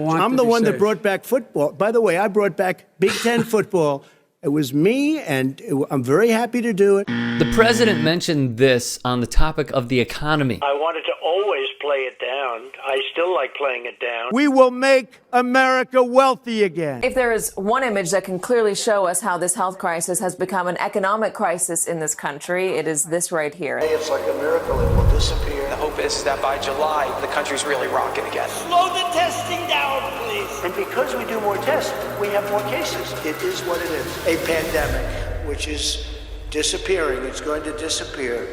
I'm the one that brought back football. By the way, I brought back Big Ten football. It was me, and I'm very happy to do it. The president mentioned this on the topic of the economy. I wanted to always play it down. I still like playing it down. We will make America wealthy again. If there is one image that can clearly show us how this health crisis has become an economic crisis in this country, it is this right here. It's like a miracle. It will disappear. The hope is that by July, the country's really rocking again. Slow the testing down, please. And because we do more tests, we have more cases. It is what it is. A pandemic, which is disappearing. It's going to disappear.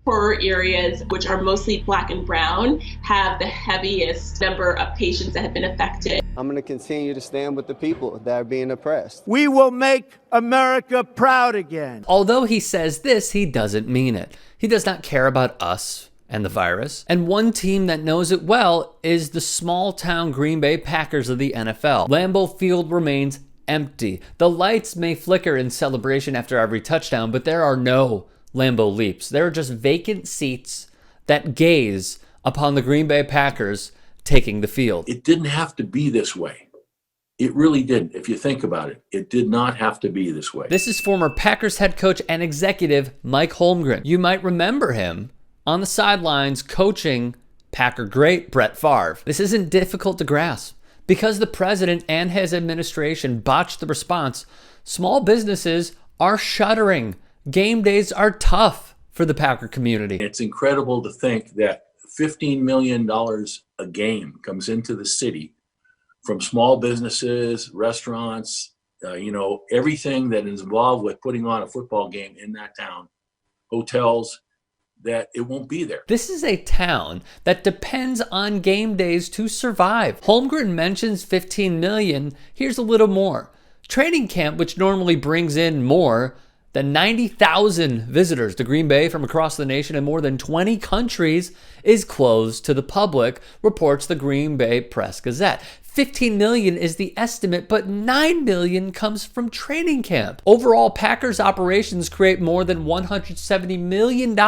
Poorer areas, which are mostly Black and brown, have the heaviest number of patients that have been affected. I'm going to continue to stand with the people that are being oppressed. We will make America proud again. Although he says this, he doesn't mean it. He does not care about us and the virus. And one team that knows it well is the small-town Green Bay Packers of the NFL. Lambeau Field remains empty. The lights may flicker in celebration after every touchdown, but there are no Lambeau Leaps. There are just vacant seats that gaze upon the Green Bay Packers taking the field. It didn't have to be this way. It really didn't. If you think about it, it did not have to be this way. This is former Packers head coach and executive Mike Holmgren. You might remember him on the sidelines coaching Packer great Brett Favre. This isn't difficult to grasp. Because the president and his administration botched the response, small businesses are shuttering. Game days are tough for the Packer community. It's incredible to think that $15 million a game comes into the city from small businesses, restaurants, everything that is involved with putting on a football game in that town, hotels, that it won't be there. This is a town that depends on game days to survive. Holmgren mentions 15 million. Here's a little more. Training camp, which normally brings in more than 90,000 visitors to Green Bay from across the nation and more than 20 countries, is closed to the public, reports the Green Bay Press-Gazette. 15 million is the estimate, but 9 million comes from training camp. Overall, Packers operations create more than $170 million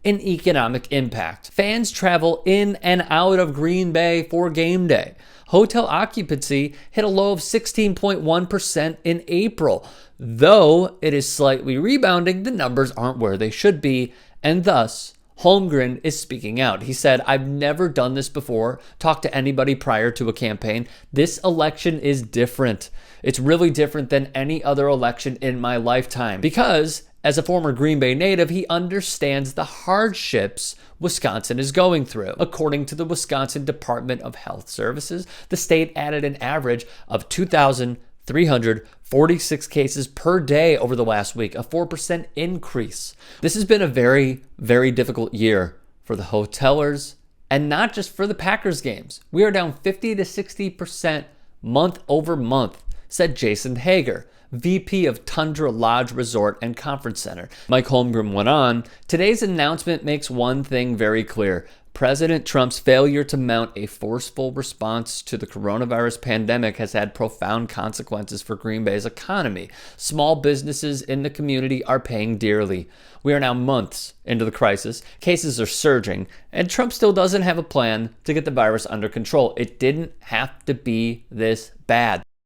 in economic impact. Fans travel in and out of Green Bay for game day. Hotel occupancy hit a low of 16.1% in April. Though it is slightly rebounding, the numbers aren't where they should be, and thus, Holmgren is speaking out. He said, "I've never done this before, talked to anybody prior to a campaign. This election is different. It's really different than any other election in my lifetime." Because, as a former Green Bay native, he understands the hardships Wisconsin is going through. According to the Wisconsin Department of Health Services, the state added an average of 2,346 cases per day over the last week, a 4% increase. This has been a very, very difficult year for the hotelers, and not just for the Packers games. We are down 50 to 60% month over month, said Jason Hager, VP of Tundra Lodge Resort and Conference Center. Mike Holmgren went on, "Today's announcement makes one thing very clear. President Trump's failure to mount a forceful response to the coronavirus pandemic has had profound consequences for Green Bay's economy. Small businesses in the community are paying dearly. We are now months into the crisis. Cases are surging, and Trump still doesn't have a plan to get the virus under control. It didn't have to be this bad."